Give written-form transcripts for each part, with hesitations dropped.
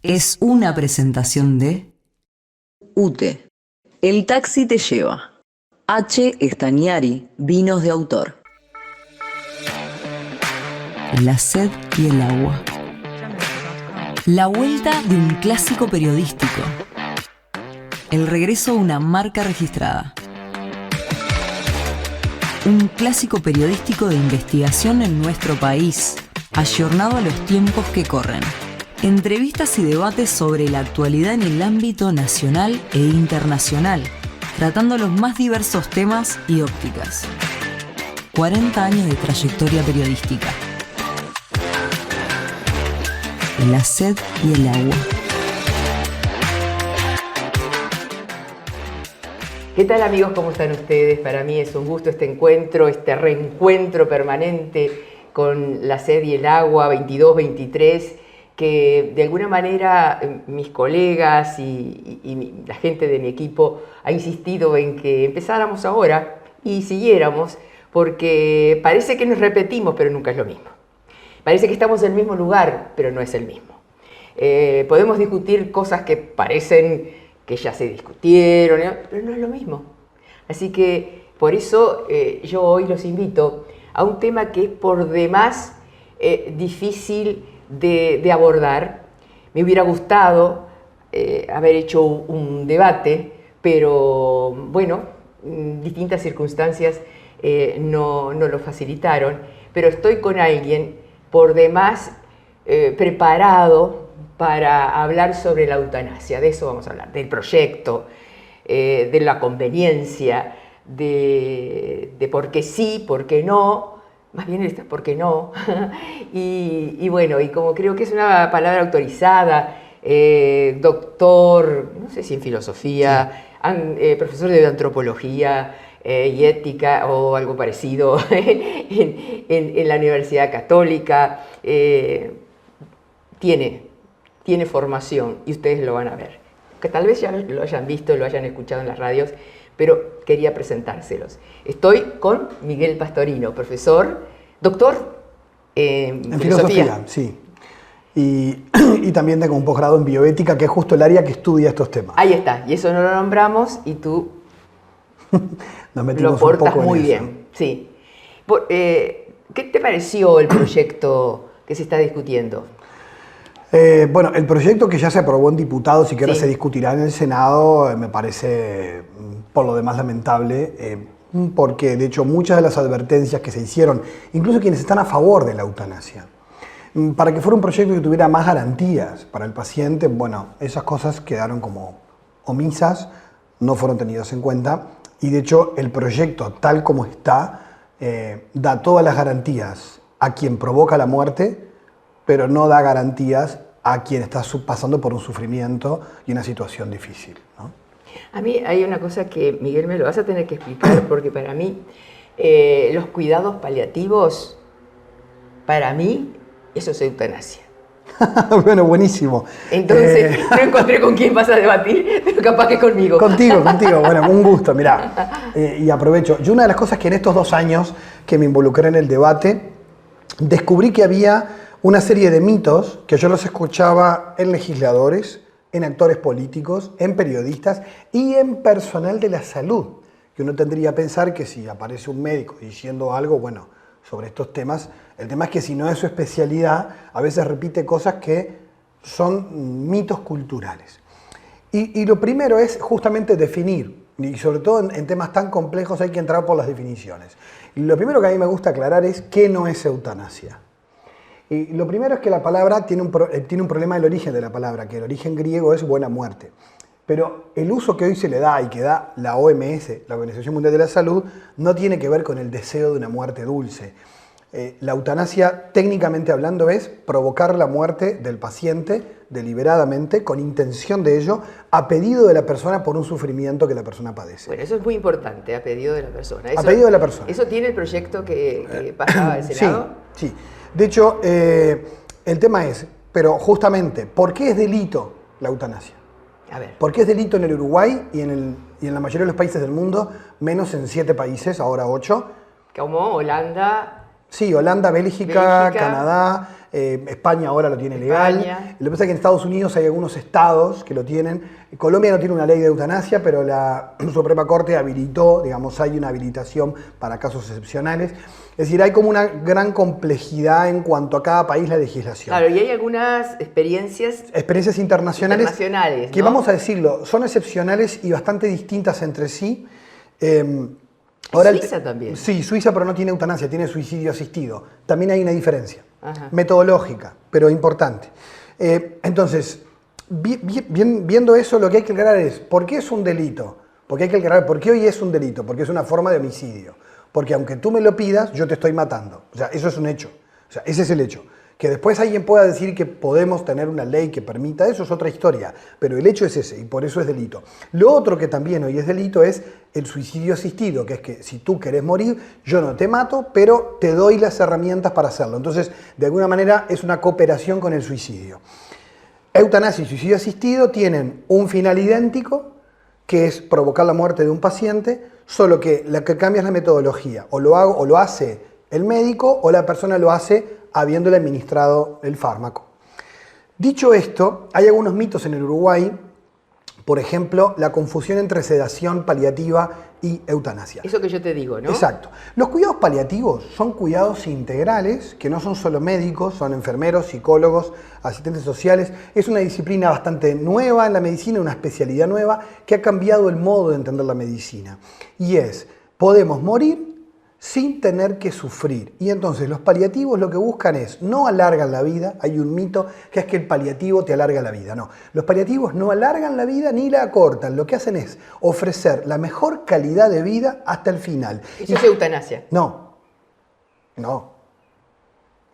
Es una presentación de UTE. El taxi te lleva. H. Estañari, vinos de autor. La sed y el agua. La vuelta de un clásico periodístico. El regreso a una marca registrada. Un clásico periodístico de investigación en nuestro país, ayornado a los tiempos que corren. Entrevistas y debates sobre la actualidad en el ámbito nacional e internacional, tratando los más diversos temas y ópticas. 40 años de trayectoria periodística. La sed y el agua. ¿Qué tal, amigos? ¿Cómo están ustedes? Para mí es un gusto este encuentro, este reencuentro permanente con La sed y el agua 22-23, que de alguna manera mis colegas y la gente de mi equipo ha insistido en que empezáramos ahora y siguiéramos, porque parece que nos repetimos, pero nunca es lo mismo. Parece que estamos en el mismo lugar, pero no es el mismo. Podemos discutir cosas que parecen que ya se discutieron, pero no es lo mismo. Así que por eso yo hoy los invito a un tema que es por demás difícil de abordar. Me hubiera gustado haber hecho un debate, pero bueno, distintas circunstancias no lo facilitaron. Pero estoy con alguien por demás preparado para hablar sobre la eutanasia. De eso vamos a hablar, del proyecto, de la conveniencia, de por qué sí, por qué no, más bien por qué no. y bueno, y como creo que es una palabra autorizada, doctor, no sé si en filosofía, sí, profesor de antropología y ética o algo parecido en la Universidad Católica, tiene formación y ustedes lo van a ver. Que tal vez ya lo hayan visto, lo hayan escuchado en las radios, pero quería presentárselos. Estoy con Miguel Pastorino, profesor, doctor en filosofía. Sí. Y también tengo un posgrado en bioética, que es justo el área que estudia estos temas. Ahí está, y eso no lo nombramos y tú Nos metimos lo portas un poco muy en bien. Sí. ¿Qué te pareció el proyecto que se está discutiendo? Bueno, el proyecto que ya se aprobó en diputados y que ahora Sí. se discutirá en el Senado me parece por lo demás lamentable, porque de hecho muchas de las advertencias que se hicieron, incluso quienes están a favor de la eutanasia, para que fuera un proyecto que tuviera más garantías para el paciente, bueno, esas cosas quedaron como omisas, no fueron tenidas en cuenta y de hecho el proyecto tal como está da todas las garantías a quien provoca la muerte, pero no da garantías a quien está pasando por un sufrimiento y una situación difícil, ¿no? A mí hay una cosa que, Miguel, me lo vas a tener que explicar, porque para mí los cuidados paliativos, para mí, eso es eutanasia. Bueno, buenísimo. Entonces, no encontré con quién vas a debatir, pero capaz que conmigo. Contigo, bueno, un gusto, mirá. Y aprovecho. Yo una de las cosas que en estos 2 años que me involucré en el debate, descubrí que había una serie de mitos que yo los escuchaba en legisladores, en actores políticos, en periodistas y en personal de la salud. Que uno tendría que pensar que si aparece un médico diciendo algo, bueno, sobre estos temas, el tema es que si no es su especialidad, a veces repite cosas que son mitos culturales. Y lo primero es justamente definir, y sobre todo en temas tan complejos hay que entrar por las definiciones. Y lo primero que a mí me gusta aclarar es qué no es eutanasia. Y lo primero es que la palabra tiene un problema del origen de la palabra, que el origen griego es buena muerte. Pero el uso que hoy se le da y que da la OMS, la Organización Mundial de la Salud, no tiene que ver con el deseo de una muerte dulce. La eutanasia, técnicamente hablando, es provocar la muerte del paciente deliberadamente, con intención de ello, a pedido de la persona por un sufrimiento que la persona padece. Bueno, eso es muy importante, a pedido de la persona. A pedido de la persona. ¿Eso tiene el proyecto que pasaba al Senado? Sí, sí. De hecho, el tema es, pero justamente, ¿por qué es delito la eutanasia? A ver. ¿Por qué es delito en el Uruguay y en la mayoría de los países del mundo, menos en 7 países, ahora 8? Como Holanda. Sí, Holanda, Bélgica, Canadá, España ahora lo tiene legal. España. Lo que pasa es que en Estados Unidos hay algunos estados que lo tienen. Colombia no tiene una ley de eutanasia, pero la Suprema Corte habilitó, digamos, hay una habilitación para casos excepcionales. Es decir, hay como una gran complejidad en cuanto a cada país la legislación. Claro, y hay algunas experiencias Internacionales que, ¿no? vamos a decirlo, son excepcionales y bastante distintas entre sí. Suiza también. Sí, Suiza, pero no tiene eutanasia, tiene suicidio asistido. También hay una diferencia. Ajá. Metodológica, pero importante. Entonces, viendo eso, lo que hay que aclarar es, ¿por qué es un delito? Porque hay que aclarar, ¿por qué hoy es un delito? Porque es una forma de homicidio. Porque aunque tú me lo pidas, yo te estoy matando. O sea, eso es un hecho. O sea, ese es el hecho. Que después alguien pueda decir que podemos tener una ley que permita eso es otra historia, pero el hecho es ese y por eso es delito. Lo otro que también hoy es delito es el suicidio asistido, que es que si tú querés morir, yo no te mato, pero te doy las herramientas para hacerlo. Entonces, de alguna manera es una cooperación con el suicidio. Eutanasia y suicidio asistido tienen un final idéntico, que es provocar la muerte de un paciente, solo que la que cambia es la metodología. O lo hace el médico o la persona lo hace habiéndole administrado el fármaco. Dicho esto, hay algunos mitos en el Uruguay, por ejemplo, la confusión entre sedación paliativa y eutanasia. Eso que yo te digo, ¿no? Exacto. Los cuidados paliativos son cuidados integrales, que no son solo médicos, son enfermeros, psicólogos, asistentes sociales. Es una disciplina bastante nueva en la medicina, una especialidad nueva que ha cambiado el modo de entender la medicina. Y es, podemos morir sin tener que sufrir. Y entonces los paliativos lo que buscan es, no alargan la vida, hay un mito que es que el paliativo te alarga la vida, no. Los paliativos no alargan la vida ni la acortan, lo que hacen es ofrecer la mejor calidad de vida hasta el final. Eso es eutanasia. No, no.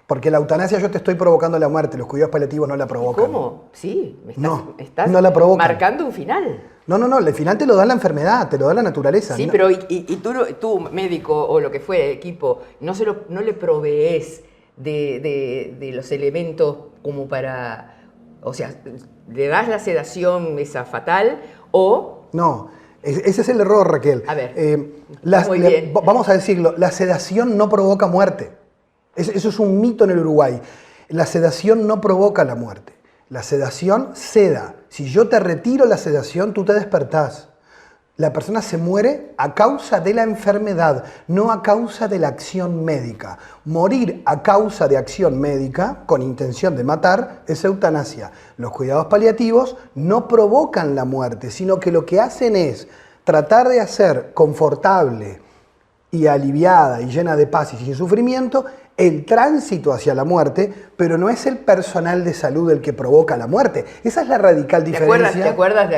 Porque la eutanasia yo te estoy provocando la muerte, los cuidados paliativos no la provocan. ¿Cómo? Sí, me estás no la provocan. marcando un final. No, el final te lo da la enfermedad, te lo da la naturaleza. Sí, ¿no? pero tú, médico o lo que fuera, equipo, no le provees de los elementos como para, o sea, le das la sedación esa fatal o... No, ese es el error, Raquel. A ver, muy bien. Vamos a decirlo, la sedación no provoca muerte. Eso es un mito en el Uruguay. La sedación no provoca la muerte. La sedación seda. Si yo te retiro la sedación, tú te despertás. La persona se muere a causa de la enfermedad, no a causa de la acción médica. Morir a causa de acción médica, con intención de matar, es eutanasia. Los cuidados paliativos no provocan la muerte, sino que lo que hacen es tratar de hacer confortable y aliviada y llena de paz y sin sufrimiento el tránsito hacia la muerte, pero no es el personal de salud el que provoca la muerte. Esa es la radical diferencia. ¿Te acuerdas de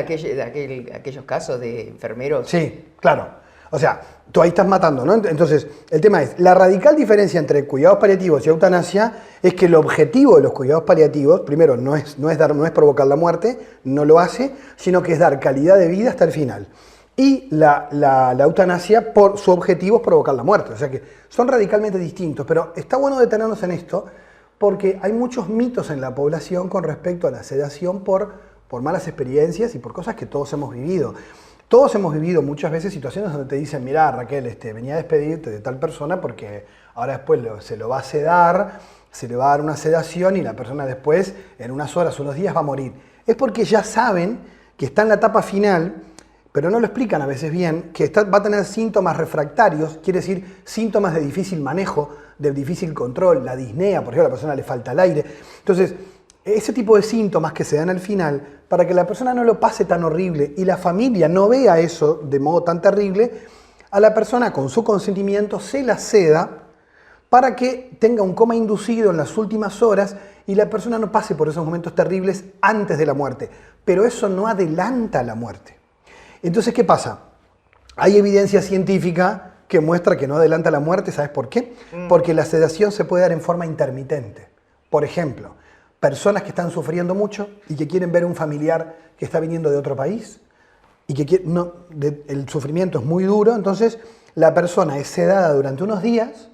aquellos casos de enfermeros? Sí, claro. O sea, tú ahí estás matando, ¿no? Entonces, el tema es, la radical diferencia entre cuidados paliativos y eutanasia es que el objetivo de los cuidados paliativos, primero, no es provocar la muerte, no lo hace, sino que es dar calidad de vida hasta el final. Y la eutanasia, por su objetivo, es provocar la muerte. O sea que son radicalmente distintos. Pero está bueno detenernos en esto porque hay muchos mitos en la población con respecto a la sedación por malas experiencias y por cosas que todos hemos vivido. Todos hemos vivido muchas veces situaciones donde te dicen, mirá, Raquel, venía a despedirte de tal persona porque ahora después se lo va a sedar, se le va a dar una sedación y la persona después, en unas horas o unos días, va a morir. Es porque ya saben que está en la etapa final, pero no lo explican a veces bien, que va a tener síntomas refractarios, quiere decir síntomas de difícil manejo, de difícil control, la disnea, por ejemplo, a la persona le falta el aire. Entonces, ese tipo de síntomas que se dan al final, para que la persona no lo pase tan horrible y la familia no vea eso de modo tan terrible, a la persona con su consentimiento se la seda para que tenga un coma inducido en las últimas horas y la persona no pase por esos momentos terribles antes de la muerte. Pero eso no adelanta la muerte. Entonces, ¿qué pasa? Hay evidencia científica que muestra que no adelanta la muerte, ¿sabes por qué? Porque la sedación se puede dar en forma intermitente. Por ejemplo, personas que están sufriendo mucho y que quieren ver a un familiar que está viniendo de otro país y que el sufrimiento es muy duro, entonces la persona es sedada durante unos días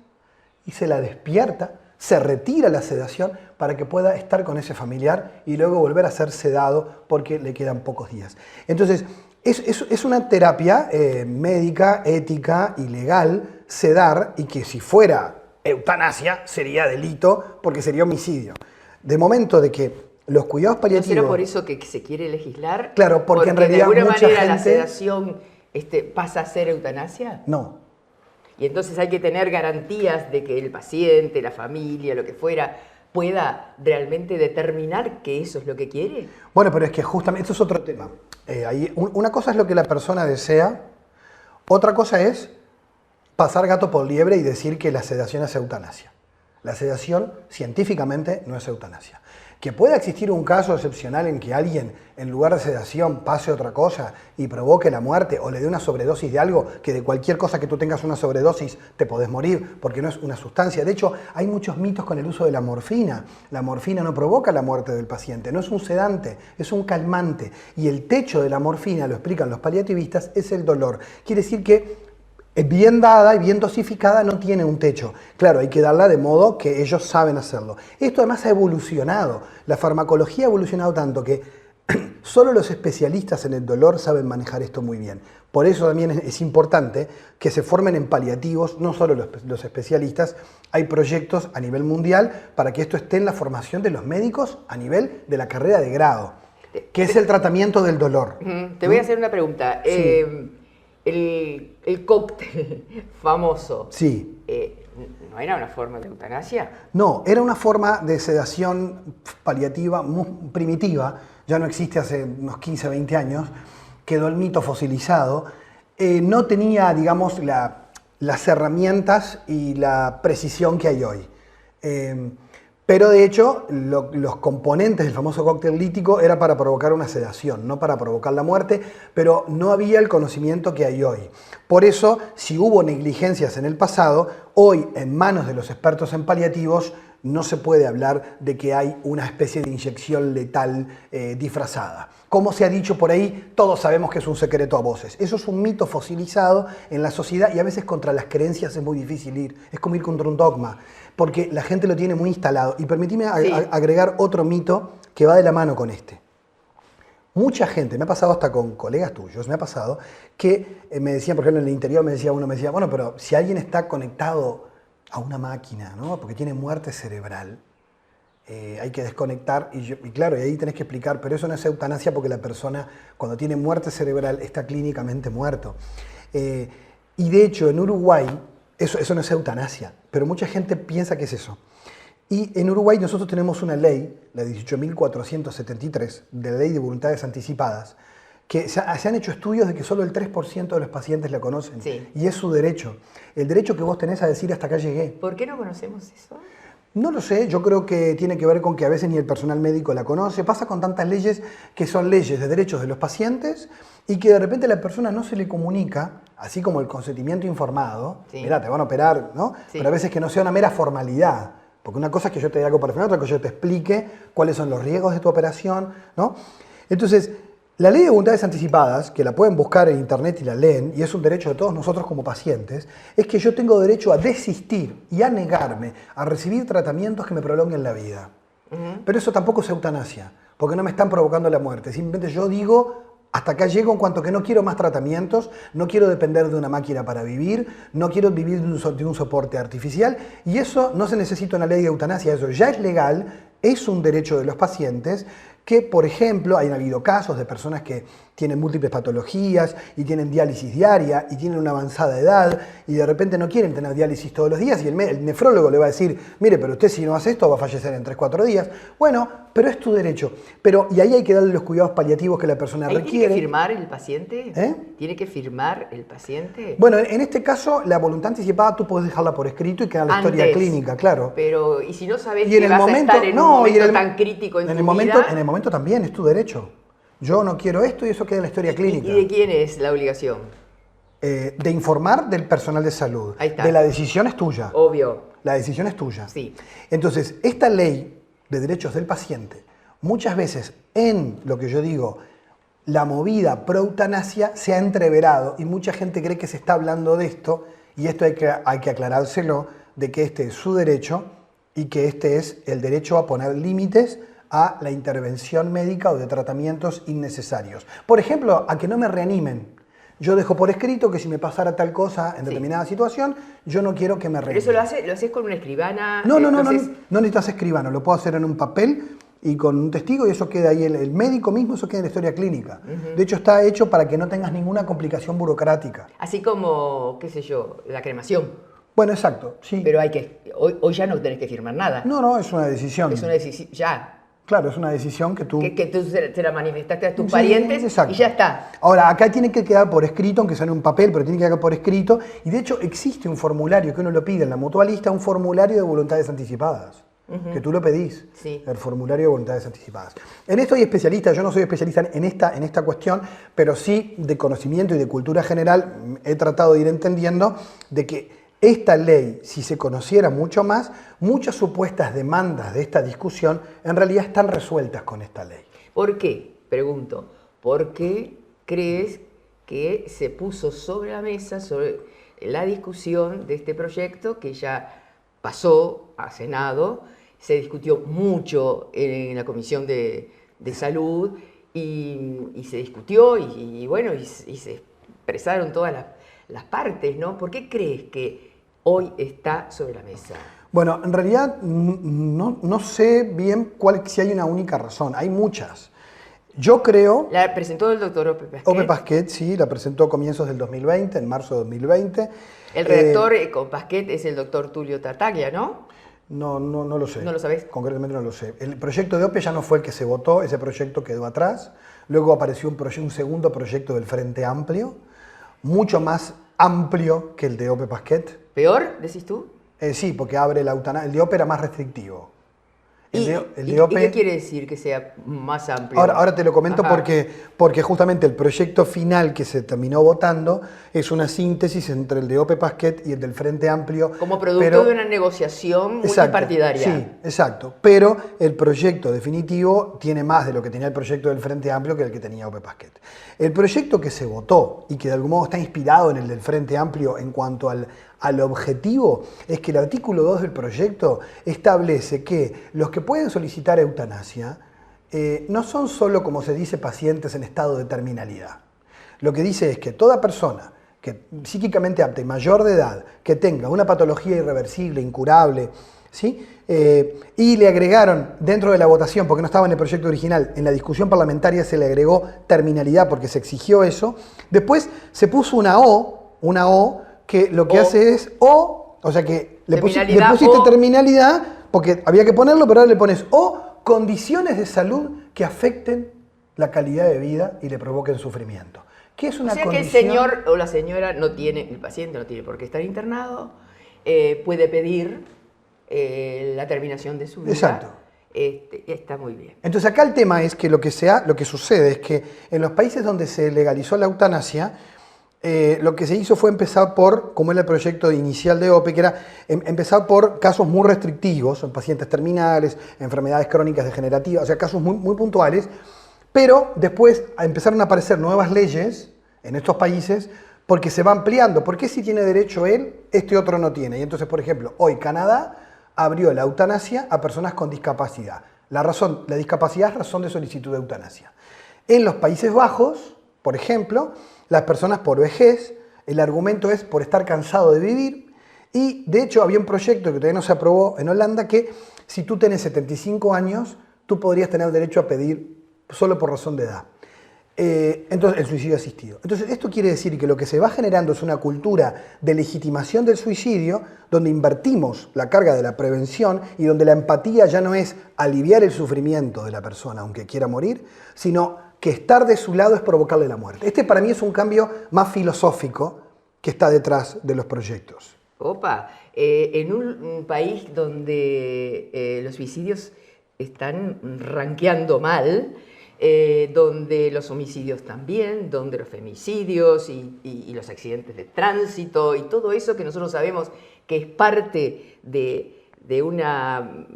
y se la despierta, se retira la sedación para que pueda estar con ese familiar y luego volver a ser sedado porque le quedan pocos días. Entonces, es una terapia médica, ética y legal sedar y que si fuera eutanasia sería delito porque sería homicidio. De momento de que los cuidados ¿No paliativos... será por eso que se quiere legislar? Claro, porque en realidad de alguna mucha manera la gente... sedación pasa a ser eutanasia. No. Y entonces hay que tener garantías de que el paciente, la familia, lo que fuera, pueda realmente determinar que eso es lo que quiere. Bueno, pero es que justamente, esto es otro tema. Una cosa es lo que la persona desea, otra cosa es pasar gato por liebre y decir que la sedación es eutanasia. La sedación científicamente no es eutanasia. Que pueda existir un caso excepcional en que alguien, en lugar de sedación, pase otra cosa y provoque la muerte o le dé una sobredosis de algo, que de cualquier cosa que tú tengas una sobredosis te podés morir porque no es una sustancia. De hecho, hay muchos mitos con el uso de la morfina. La morfina no provoca la muerte del paciente, no es un sedante, es un calmante. Y el techo de la morfina, lo explican los paliativistas, es el dolor. Quiere decir que bien dada y bien dosificada no tiene un techo. Claro, hay que darla de modo que ellos saben hacerlo. Esto además ha evolucionado. La farmacología ha evolucionado tanto que solo los especialistas en el dolor saben manejar esto muy bien. Por eso también es importante que se formen en paliativos, no solo los especialistas. Hay proyectos a nivel mundial para que esto esté en la formación de los médicos a nivel de la carrera de grado, que es el tratamiento del dolor. Te voy a hacer una pregunta. Sí. El cóctel famoso, Sí. ¿no era una forma de eutanasia? No, era una forma de sedación paliativa muy primitiva, ya no existe hace unos 15, 20 años, quedó el mito fosilizado, no tenía, digamos, las herramientas y la precisión que hay hoy. Pero de hecho, los componentes del famoso cóctel lítico era para provocar una sedación, no para provocar la muerte, pero no había el conocimiento que hay hoy. Por eso, si hubo negligencias en el pasado, hoy en manos de los expertos en paliativos no se puede hablar de que hay una especie de inyección letal disfrazada. Como se ha dicho por ahí, todos sabemos que es un secreto a voces. Eso es un mito fosilizado en la sociedad y a veces contra las creencias es muy difícil ir. Es como ir contra un dogma, porque la gente lo tiene muy instalado. Y permitime agregar otro mito que va de la mano con este. Mucha gente, me ha pasado hasta con colegas tuyos, me ha pasado que me decían, por ejemplo, en el interior me decía, bueno, pero si alguien está conectado a una máquina, ¿no? Porque tiene muerte cerebral, hay que desconectar y claro, y ahí tenés que explicar, pero eso no es eutanasia porque la persona cuando tiene muerte cerebral está clínicamente muerto. Y de hecho en Uruguay, eso no es eutanasia, pero mucha gente piensa que es eso. Y en Uruguay nosotros tenemos una ley, la 18.473, de la Ley de Voluntades Anticipadas, que se han hecho estudios de que solo el 3% de los pacientes la conocen. Sí. Y es su derecho. El derecho que vos tenés a decir hasta acá llegué. ¿Por qué no conocemos eso? No lo sé, yo creo que tiene que ver con que a veces ni el personal médico la conoce. Pasa con tantas leyes que son leyes de derechos de los pacientes y que de repente a la persona no se le comunica, así como el consentimiento informado. Sí. Mirá, te van a operar, ¿no? Sí. Pero a veces que no sea una mera formalidad. Porque una cosa es que yo te diga algo para final, otra cosa es que yo te explique cuáles son los riesgos de tu operación, ¿no? Entonces, la Ley de Voluntades Anticipadas, que la pueden buscar en internet y la leen, y es un derecho de todos nosotros como pacientes, es que yo tengo derecho a desistir y a negarme a recibir tratamientos que me prolonguen la vida. Pero eso tampoco es eutanasia, porque no me están provocando la muerte. Simplemente yo digo, hasta acá llego en cuanto que no quiero más tratamientos, no quiero depender de una máquina para vivir, no quiero vivir de un soporte artificial, y eso no se necesita una ley de eutanasia, eso ya es legal, es un derecho de los pacientes, que, por ejemplo, han habido casos de personas que tienen múltiples patologías y tienen diálisis diaria y tienen una avanzada edad y de repente no quieren tener diálisis todos los días y el nefrólogo le va a decir, mire, pero usted si no hace esto va a fallecer en 3-4 días. Bueno, pero es tu derecho. Y ahí hay que darle los cuidados paliativos que la persona requiere. ¿Tiene que firmar el paciente? ¿Eh? ¿Tiene que firmar el paciente? Bueno, en este caso, la voluntad anticipada tú puedes dejarla por escrito y queda la historia clínica, claro. Pero, ¿y si no sabes Y que vas a estar en un momento tan crítico en tu vida? En el momento también, es tu derecho. Yo no quiero esto y eso queda en la historia clínica. ¿Y de quién es la obligación? De informar del personal de salud. Ahí está. De la decisión es tuya. Obvio. La decisión es tuya. Sí. Entonces, esta ley de derechos del paciente, muchas veces en lo que yo digo, la movida pro eutanasia se ha entreverado y mucha gente cree que se está hablando de esto y esto hay que aclarárselo de que este es su derecho y que este es el derecho a poner límites a la intervención médica o de tratamientos innecesarios. Por ejemplo, a que no me reanimen. Yo dejo por escrito que si me pasara tal cosa en Sí. determinada situación, yo no quiero que me Pero reenvíen. eso lo haces con una escribana. No entonces- necesitas escribano, lo puedo hacer en un papel y con un testigo y eso queda ahí, el médico mismo, eso queda en la historia clínica. De hecho está hecho para que no tengas ninguna complicación burocrática. Así como, qué sé yo, la cremación. Bueno, exacto, sí. Pero hoy ya no tenés que firmar nada. No, es una decisión. Es una decisión, ya. Claro, es una decisión que tú... Que tú se la manifestaste a tus Sí, parientes exacto. y ya está. Ahora, acá tiene que quedar por escrito, aunque sea en un papel, pero tiene que quedar por escrito. Y de hecho existe un formulario que uno lo pide en la mutualista, un formulario de voluntades anticipadas. Que tú lo pedís, Sí. el formulario de voluntades anticipadas. En esto hay especialistas, yo no soy especialista en esta cuestión, pero sí de conocimiento y de cultura general he tratado de ir entendiendo de que esta ley, si se conociera mucho más, muchas supuestas demandas de esta discusión en realidad están resueltas con esta ley. ¿Por qué? Pregunto. ¿Por qué crees que se puso sobre la mesa, sobre la discusión de este proyecto que ya pasó a Senado, se discutió mucho en la Comisión de Salud y se discutió y bueno, y se expresaron todas las partes, ¿no? ¿Por qué crees que hoy está sobre la mesa? Bueno, en realidad no sé bien si hay una única razón, hay muchas. Yo creo... La presentó el doctor Ope Pasquet. Ope Pasquet, sí, la presentó a comienzos del 2020, en marzo de 2020. El redactor con Pasquet es el doctor Tulio Tartaglia, ¿no? No lo sé. ¿No lo sabés? Concretamente no lo sé. El proyecto de OPE ya no fue el que se votó, ese proyecto quedó atrás. Luego apareció un segundo proyecto del Frente Amplio, mucho más amplio que el de Ope Pasquet. ¿Peor, decís tú? Sí, porque abre la eutanasia. El de OPE era más restrictivo. El ¿Y de OPE... qué quiere decir que sea más amplio? Ahora te lo comento Ajá. porque justamente el proyecto final que se terminó votando es una síntesis entre el de Ope Pasquet y el del Frente Amplio. Como producto pero- de una negociación Exacto, multipartidaria. Sí, exacto. Pero el proyecto definitivo tiene más de lo que tenía el proyecto del Frente Amplio que el que tenía Ope Pasquet. El proyecto que se votó y que de algún modo está inspirado en el del Frente Amplio en cuanto al objetivo es que el artículo 2 del proyecto establece que los que pueden solicitar eutanasia no son solo, como se dice, pacientes en estado de terminalidad. Lo que dice es que toda persona que psíquicamente apta y mayor de edad, que tenga una patología irreversible, incurable, ¿sí? Y le agregaron dentro de la votación, porque no estaba en el proyecto original, en la discusión parlamentaria se le agregó terminalidad porque se exigió eso. Después se puso una O que lo que hace es o sea que le pusiste terminalidad, porque había que ponerlo, pero ahora le pones o condiciones de salud que afecten la calidad de vida y le provoquen sufrimiento. ¿Qué es una O sea condición? que el señor o la señora no tiene, el paciente no tiene por qué estar internado, puede pedir la terminación de su vida. Exacto. Está muy bien. Entonces acá el tema es que lo que sucede es que en los países donde se legalizó la eutanasia, lo que se hizo fue empezar por, como era el proyecto inicial de OPE, que era empezar por casos muy restrictivos, en pacientes terminales, enfermedades crónicas degenerativas, o sea, casos muy, muy puntuales, pero después empezaron a aparecer nuevas leyes en estos países porque se va ampliando. ¿Por qué si tiene derecho él, este otro no tiene? Y entonces, por ejemplo, hoy Canadá abrió la eutanasia a personas con discapacidad. La discapacidad es razón de solicitud de eutanasia. En los Países Bajos, por ejemplo, las personas por vejez, el argumento es por estar cansado de vivir, y de hecho había un proyecto que todavía no se aprobó en Holanda que si tú tienes 75 años, tú podrías tener derecho a pedir solo por razón de edad. Entonces, el suicidio asistido. Entonces, esto quiere decir que lo que se va generando es una cultura de legitimación del suicidio, donde invertimos la carga de la prevención y donde la empatía ya no es aliviar el sufrimiento de la persona, aunque quiera morir, sino que estar de su lado es provocarle la muerte. Este para mí es un cambio más filosófico que está detrás de los proyectos. Opa, en un país donde los suicidios están rankeando mal, donde los homicidios también, donde los femicidios y los accidentes de tránsito y todo eso que nosotros sabemos que es parte de una,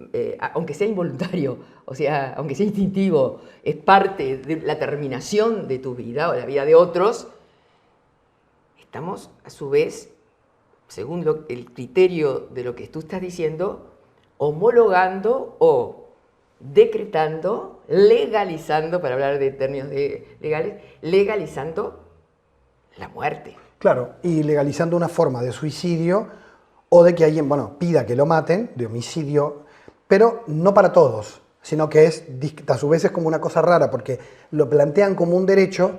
aunque sea involuntario, o sea, aunque sea instintivo, es parte de la terminación de tu vida o la vida de otros, estamos a su vez, según el criterio de lo que tú estás diciendo, homologando o decretando, legalizando, para hablar de términos legales, legalizando la muerte. Claro, y legalizando una forma de suicidio o de que alguien, bueno, pida que lo maten, de homicidio, pero no para todos, sino que a su vez es como una cosa rara, porque lo plantean como un derecho,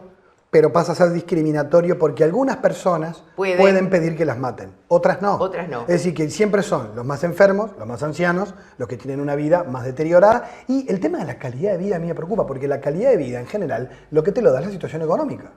pero pasa a ser discriminatorio porque algunas personas pueden pedir que las maten, otras no. Otras no. Es decir, que siempre son los más enfermos, los más ancianos, los que tienen una vida más deteriorada. Y el tema de la calidad de vida a mí me preocupa, porque la calidad de vida en general lo que te lo da es la situación económica.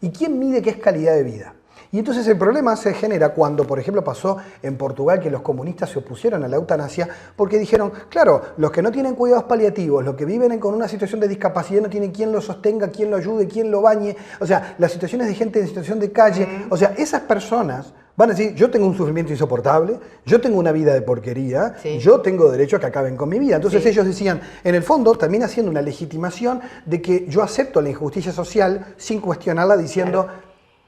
¿Y quién mide qué es calidad de vida? Y entonces el problema se genera cuando, por ejemplo, pasó en Portugal que los comunistas se opusieron a la eutanasia porque dijeron, claro, los que no tienen cuidados paliativos, los que viven con una situación de discapacidad, no tienen quien lo sostenga, quien lo ayude, quien lo bañe, o sea, las situaciones de gente en situación de calle, o sea, esas personas van a decir, yo tengo un sufrimiento insoportable, yo tengo una vida de porquería, yo tengo derecho a que acaben con mi vida. Entonces ellos decían, en el fondo, también haciendo una legitimación de que yo acepto la injusticia social sin cuestionarla, diciendo,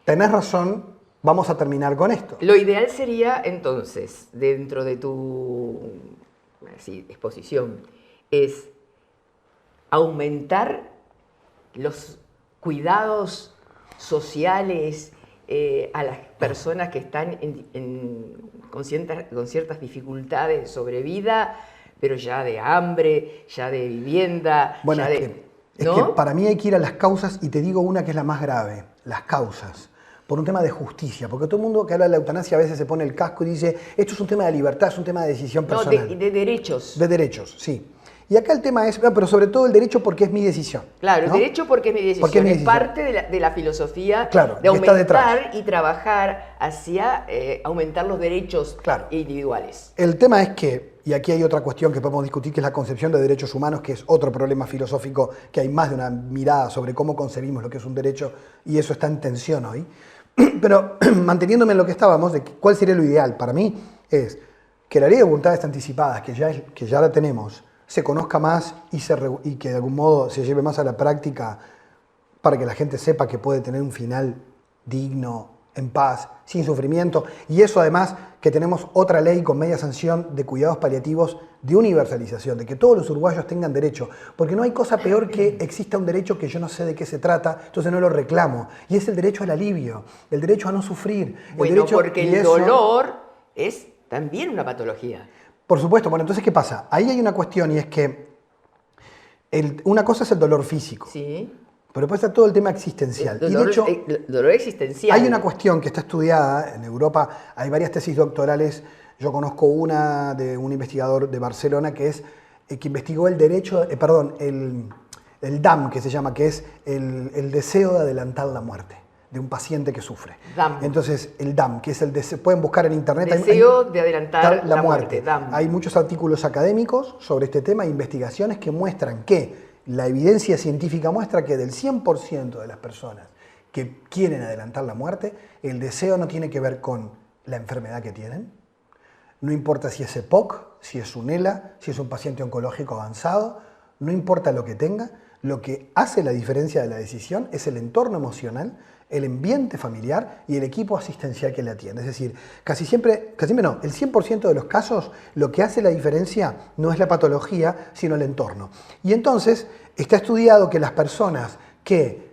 tenés razón, vamos a terminar con esto. Lo ideal sería, entonces, dentro de tu exposición, es aumentar los cuidados sociales a las personas que están con ciertas dificultades de sobrevida, pero ya de hambre, ya de vivienda, bueno, ya es que para mí hay que ir a las causas, y te digo una que es la más grave, las causas. Por un tema de justicia, porque todo el mundo que habla de la eutanasia a veces se pone el casco y dice, esto es un tema de libertad, es un tema de decisión personal. No, de derechos. De derechos, sí. Y acá el tema es, pero sobre todo el derecho porque es mi decisión. Claro, ¿no? El derecho porque es mi decisión. Porque es mi decisión. Parte de la filosofía claro, de aumentar y trabajar hacia aumentar los derechos individuales. El tema es que, y aquí hay otra cuestión que podemos discutir, que es la concepción de derechos humanos, que es otro problema filosófico, que hay más de una mirada sobre cómo concebimos lo que es un derecho, y eso está en tensión hoy. Pero manteniéndome en lo que estábamos, de cuál sería lo ideal para mí, es que la ley de voluntades anticipadas, que ya la tenemos, se conozca más y que de algún modo se lleve más a la práctica para que la gente sepa que puede tener un final digno, en paz, sin sufrimiento. Y eso además que tenemos otra ley con media sanción de cuidados paliativos de universalización, de que todos los uruguayos tengan derecho, porque no hay cosa peor que exista un derecho que yo no sé de qué se trata, entonces no lo reclamo, y es el derecho al alivio, el derecho a no sufrir. Bueno, porque el dolor es también una patología. Por supuesto, bueno, entonces ¿qué pasa? Ahí hay una cuestión, y es que una cosa es el dolor físico. Sí. Pero después está todo el tema existencial. El dolor existencial. Hay una cuestión que está estudiada en Europa, hay varias tesis doctorales. Yo conozco una de un investigador de Barcelona que investigó el derecho, el DAM, que se llama, que es el deseo de adelantar la muerte de un paciente que sufre. DAM. Entonces, el DAM, que es el deseo, pueden buscar en internet. Deseo de adelantar la muerte. DAM. Hay muchos artículos académicos sobre este tema, investigaciones que muestran que la evidencia científica muestra que del 100% de las personas que quieren adelantar la muerte, el deseo no tiene que ver con la enfermedad que tienen. No importa si es EPOC, si es un ELA, si es un paciente oncológico avanzado, no importa lo que tenga, lo que hace la diferencia de la decisión es el entorno emocional, el ambiente familiar y el equipo asistencial que le atiende. Es decir, casi siempre no, el 100% de los casos lo que hace la diferencia no es la patología, sino el entorno. Y entonces está estudiado que las personas que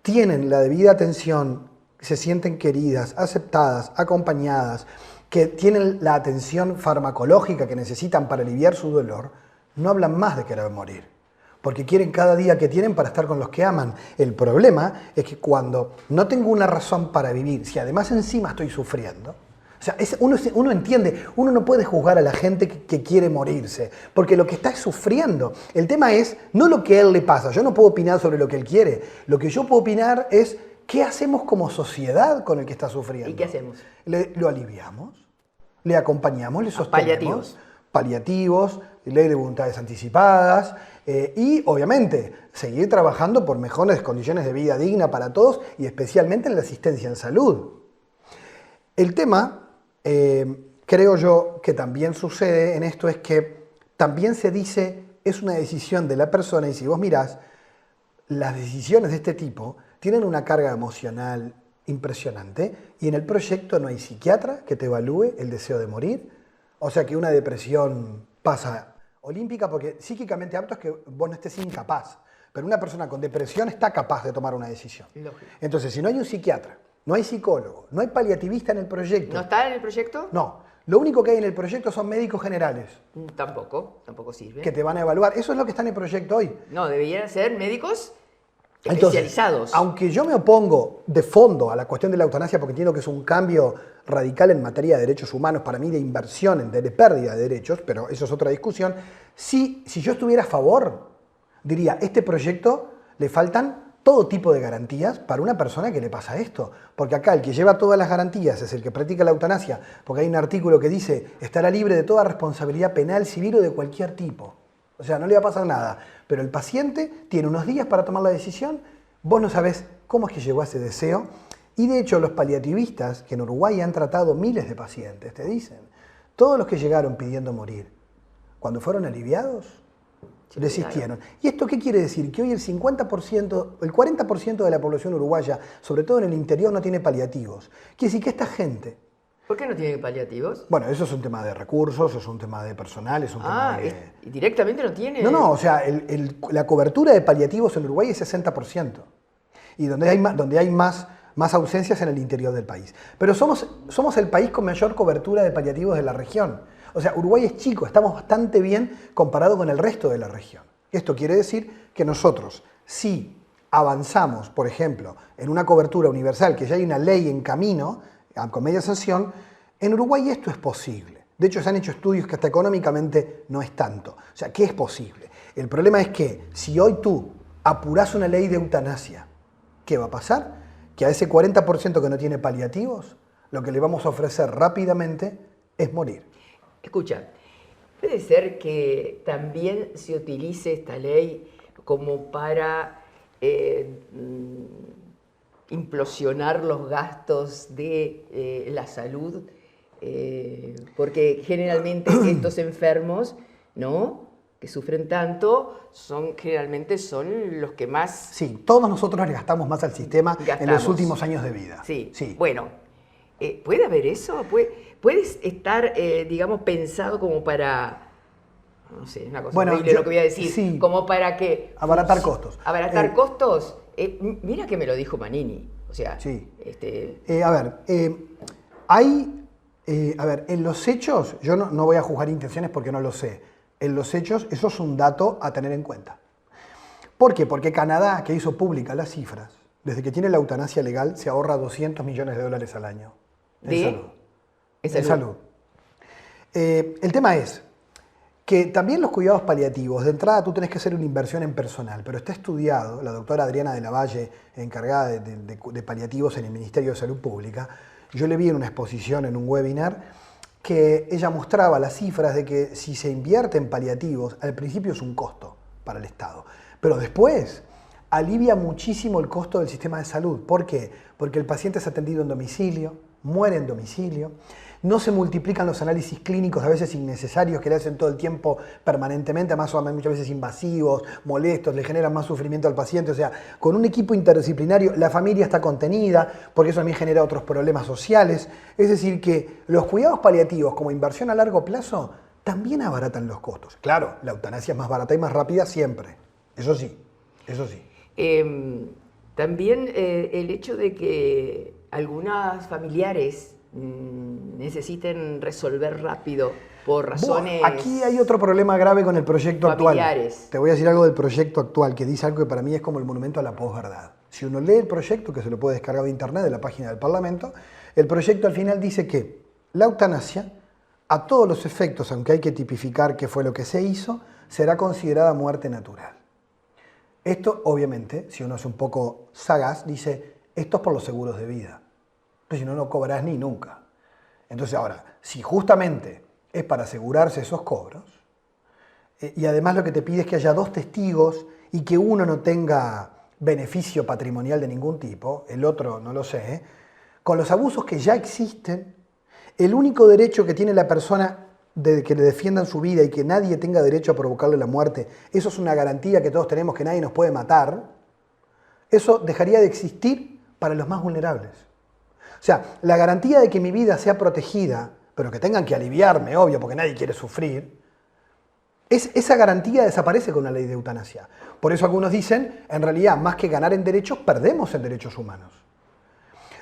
tienen la debida atención, se sienten queridas, aceptadas, acompañadas, que tienen la atención farmacológica que necesitan para aliviar su dolor, no hablan más de querer morir, porque quieren cada día que tienen para estar con los que aman. El problema es que cuando no tengo una razón para vivir, si además encima estoy sufriendo, o sea, uno entiende, uno no puede juzgar a la gente que quiere morirse, porque lo que está es sufriendo. El tema es no lo que a él le pasa, yo no puedo opinar sobre lo que él quiere, lo que yo puedo opinar es qué hacemos como sociedad con el que está sufriendo. ¿Y qué hacemos? ¿Lo aliviamos? ¿Le acompañamos? ¿Le sostenemos? Paliativos, ley de voluntades anticipadas y obviamente seguir trabajando por mejores condiciones de vida digna para todos y especialmente en la asistencia en salud. El tema, creo yo, que también sucede en esto es que también se dice es una decisión de la persona y si vos mirás, las decisiones de este tipo tienen una carga emocional impresionante y en el proyecto no hay psiquiatra que te evalúe el deseo de morir, o sea que una depresión pasa olímpica porque psíquicamente apto es que vos no estés incapaz, pero una persona con depresión está capaz de tomar una decisión. Lógico. Entonces, si no hay un psiquiatra no hay psicólogo, no hay paliativista en el proyecto. ¿No está en el proyecto? No, lo único que hay en el proyecto son médicos generales Tampoco sirve. que te van a evaluar. Eso es lo que está en el proyecto hoy. No, deberían ser médicos Entonces, especializados. aunque yo me opongo de fondo a la cuestión de la eutanasia porque entiendo que es un cambio radical en materia de derechos humanos, para mí de inversión, de pérdida de derechos, pero eso es otra discusión, si yo estuviera a favor, diría, este proyecto le faltan todo tipo de garantías para una persona que le pasa esto. Porque acá el que lleva todas las garantías es el que practica la eutanasia, porque hay un artículo que dice, estará libre de toda responsabilidad penal, civil o de cualquier tipo. O sea, no le va a pasar nada. Pero el paciente tiene unos días para tomar la decisión, vos no sabés cómo es que llegó a ese deseo. Y de hecho los paliativistas, que en Uruguay han tratado miles de pacientes, te dicen, todos los que llegaron pidiendo morir, cuando fueron aliviados, desistieron. ¿Y esto qué quiere decir? Que hoy el 50%, el 40% de la población uruguaya, sobre todo en el interior, no tiene paliativos. Quiere decir que esta gente... ¿Por qué no tienen paliativos? Bueno, eso es un tema de recursos, es un tema de personal, es un tema de... ¿Y directamente no tiene? No, o sea, la cobertura de paliativos en Uruguay es 60%. Y donde hay más ausencias en el interior del país. Pero somos el país con mayor cobertura de paliativos de la región. O sea, Uruguay es chico, estamos bastante bien comparado con el resto de la región. Esto quiere decir que nosotros, si avanzamos, por ejemplo, en una cobertura universal, que ya hay una ley en camino, con media sanción, en Uruguay esto es posible. De hecho, se han hecho estudios que hasta económicamente no es tanto. O sea, ¿qué es posible? El problema es que si hoy tú apurás una ley de eutanasia, ¿qué va a pasar? Que a ese 40% que no tiene paliativos, lo que le vamos a ofrecer rápidamente es morir. Escucha, puede ser que también se utilice esta ley como para implosionar los gastos de la salud, porque generalmente estos enfermos, ¿no?, que sufren tanto, generalmente son los que más... Sí, todos nosotros le gastamos más al sistema en los últimos años de vida. Sí. Bueno, ¿puede haber eso? ¿Puede estar, digamos, pensado como para... No sé, es una cosa horrible lo que voy a decir. Sí, como para que... abaratar costos. Abaratar costos. Mira que me lo dijo Manini. O sea, sí. En los hechos, yo no voy a juzgar intenciones porque no lo sé. En los hechos, eso es un dato a tener en cuenta. ¿Por qué? Porque Canadá, que hizo públicas las cifras, desde que tiene la eutanasia legal, se ahorra $200 millones al año. En salud. El tema es que también los cuidados paliativos, de entrada tú tenés que hacer una inversión en personal, pero está estudiado, la doctora Adriana de la Valle, encargada de paliativos en el Ministerio de Salud Pública, yo le vi en una exposición, en un webinar, que ella mostraba las cifras de que si se invierte en paliativos, al principio es un costo para el Estado, pero después alivia muchísimo el costo del sistema de salud. ¿Por qué? Porque el paciente es atendido en domicilio, muere en domicilio, no se multiplican los análisis clínicos a veces innecesarios que le hacen todo el tiempo permanentemente, además son muchas veces invasivos, molestos, le generan más sufrimiento al paciente. O sea, con un equipo interdisciplinario la familia está contenida, porque eso también genera otros problemas sociales. Es decir, que los cuidados paliativos como inversión a largo plazo también abaratan los costos. Claro, la eutanasia es más barata y más rápida siempre, eso sí, eso sí. También el hecho de que algunos familiares necesiten resolver rápido por razones... Aquí hay otro problema grave con el proyecto familiares. Actual. Te voy a decir algo del proyecto actual, que dice algo que para mí es como el monumento a la posverdad. Si uno lee el proyecto, que se lo puede descargar de internet, de la página del Parlamento, el proyecto al final dice que la eutanasia, a todos los efectos, aunque hay que tipificar qué fue lo que se hizo, será considerada muerte natural. Esto, obviamente, si uno es un poco sagaz, dice, esto es por los seguros de vida. Pero si no, no cobras ni nunca. Entonces ahora, si justamente es para asegurarse esos cobros, y además lo que te pide es que haya 2 testigos y que uno no tenga beneficio patrimonial de ningún tipo, el otro no lo sé, con los abusos que ya existen, el único derecho que tiene la persona de que le defiendan su vida y que nadie tenga derecho a provocarle la muerte, eso es una garantía que todos tenemos, que nadie nos puede matar, eso dejaría de existir para los más vulnerables. O sea, la garantía de que mi vida sea protegida, pero que tengan que aliviarme, obvio, porque nadie quiere sufrir, esa garantía desaparece con la ley de eutanasia. Por eso algunos dicen, en realidad, más que ganar en derechos, perdemos en derechos humanos.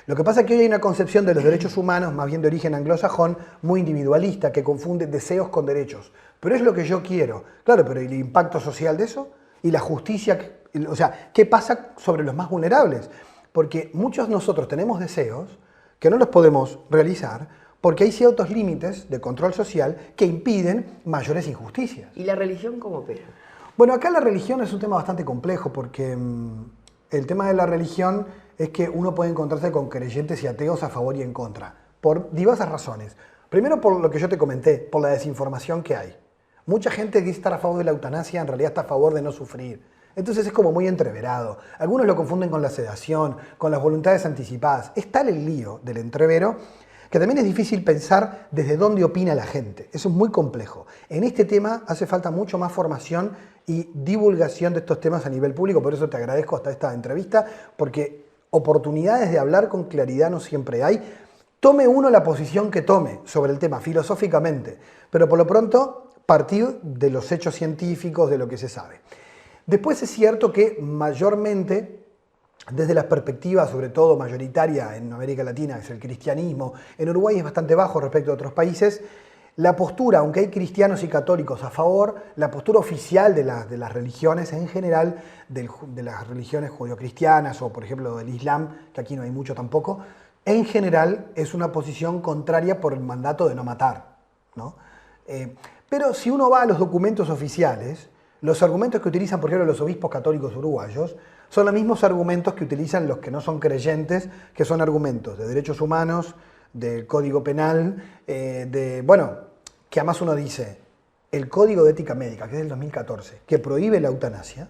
Lo que pasa es que hoy hay una concepción de los derechos humanos, más bien de origen anglosajón, muy individualista, que confunde deseos con derechos. Pero es lo que yo quiero. Claro, pero ¿y el impacto social de eso? ¿Y la justicia? O sea, ¿qué pasa sobre los más vulnerables? Porque muchos de nosotros tenemos deseos que no los podemos realizar porque hay ciertos límites de control social que impiden mayores injusticias. ¿Y la religión cómo opera? Bueno, acá la religión es un tema bastante complejo porque el tema de la religión es que uno puede encontrarse con creyentes y ateos a favor y en contra, por diversas razones. Primero, por lo que yo te comenté, por la desinformación que hay. Mucha gente que dice estar a favor de la eutanasia en realidad está a favor de no sufrir. Entonces es como muy entreverado. Algunos lo confunden con la sedación, con las voluntades anticipadas. Es tal el lío del entrevero que también es difícil pensar desde dónde opina la gente. Eso es muy complejo. En este tema hace falta mucho más formación y divulgación de estos temas a nivel público. Por eso te agradezco hasta esta entrevista, porque oportunidades de hablar con claridad no siempre hay. Tome uno la posición que tome sobre el tema filosóficamente, pero por lo pronto partir de los hechos científicos, de lo que se sabe. Después es cierto que mayormente, desde la perspectiva sobre todo mayoritaria en América Latina, es el cristianismo, en Uruguay es bastante bajo respecto a otros países, la postura, aunque hay cristianos y católicos a favor, la postura oficial de las religiones en general, de las religiones judeocristianas o por ejemplo del Islam, que aquí no hay mucho tampoco, en general es una posición contraria por el mandato de no matar, ¿no? Pero si uno va a los documentos oficiales, los argumentos que utilizan, por ejemplo, los obispos católicos uruguayos, son los mismos argumentos que utilizan los que no son creyentes, que son argumentos de derechos humanos, del Código Penal, que además uno dice, el Código de Ética Médica, que es del 2014, que prohíbe la eutanasia,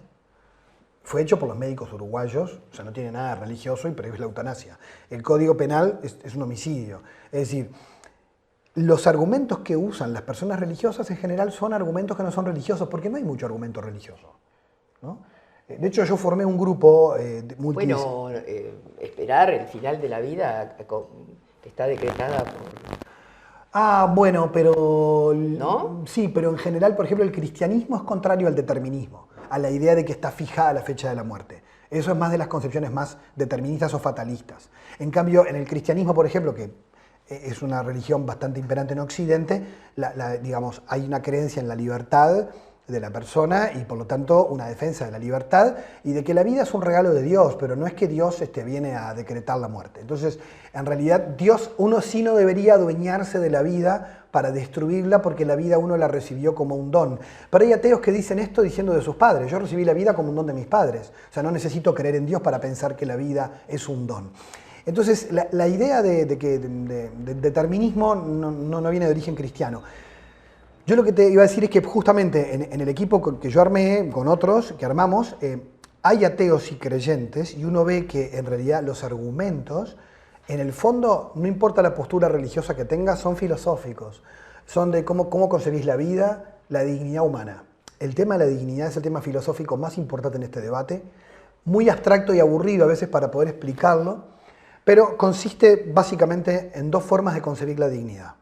fue hecho por los médicos uruguayos, o sea, no tiene nada religioso y prohíbe la eutanasia. El Código Penal es un homicidio. Es decir, los argumentos que usan las personas religiosas en general son argumentos que no son religiosos, porque no hay mucho argumento religioso, ¿no? De hecho, yo formé un grupo esperar el final de la vida que está decretada por... bueno, pero... ¿No? Sí, pero en general, por ejemplo, el cristianismo es contrario al determinismo, a la idea de que está fijada la fecha de la muerte. Eso es más de las concepciones más deterministas o fatalistas. En cambio, en el cristianismo, por ejemplo, que es una religión bastante imperante en Occidente, digamos, hay una creencia en la libertad de la persona y por lo tanto una defensa de la libertad y de que la vida es un regalo de Dios, pero no es que Dios viene a decretar la muerte. Entonces, en realidad, uno sí no debería adueñarse de la vida para destruirla porque la vida uno la recibió como un don. Pero hay ateos que dicen esto diciendo de sus padres, yo recibí la vida como un don de mis padres, o sea, no necesito creer en Dios para pensar que la vida es un don. Entonces, la idea de determinismo no viene de origen cristiano. Yo lo que te iba a decir es que justamente en el equipo que yo armé, con otros que armamos, hay ateos y creyentes y uno ve que en realidad los argumentos, en el fondo, no importa la postura religiosa que tengas, son filosóficos. Son de cómo concebís la vida, la dignidad humana. El tema de la dignidad es el tema filosófico más importante en este debate, muy abstracto y aburrido a veces para poder explicarlo, pero consiste básicamente en dos formas de concebir la dignidad.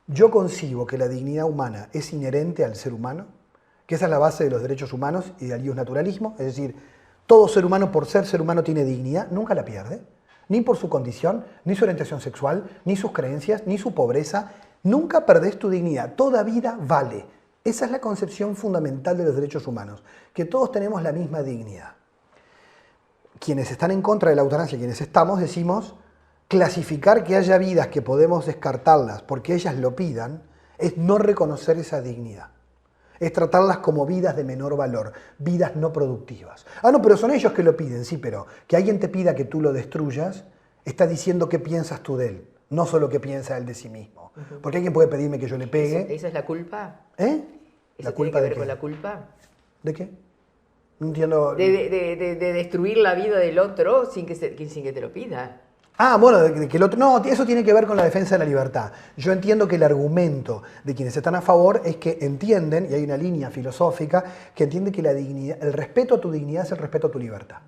Yo concibo que la dignidad humana es inherente al ser humano, que esa es la base de los derechos humanos y del naturalismo, es decir, todo ser humano por ser humano tiene dignidad, nunca la pierde, ni por su condición, ni su orientación sexual, ni sus creencias, ni su pobreza, nunca perdés tu dignidad, toda vida vale. Esa es la concepción fundamental de los derechos humanos, que todos tenemos la misma dignidad. Quienes están en contra de la eutanasia, quienes estamos, decimos, clasificar que haya vidas que podemos descartarlas porque ellas lo pidan, es no reconocer esa dignidad. Es tratarlas como vidas de menor valor, vidas no productivas. No, pero son ellos que lo piden, sí, pero que alguien te pida que tú lo destruyas, está diciendo qué piensas tú de él, no solo qué piensa él de sí mismo. Porque alguien puede pedirme que yo le pegue. ¿Esa es la culpa? ¿Eh? ¿Eso tiene que ver con la culpa? ¿De qué? No entiendo. De destruir la vida del otro sin que te lo pida. Bueno, de que el otro... No, eso tiene que ver con la defensa de la libertad. Yo entiendo que el argumento de quienes están a favor es que entienden, y hay una línea filosófica, que entiende que la dignidad, el respeto a tu dignidad es el respeto a tu libertad.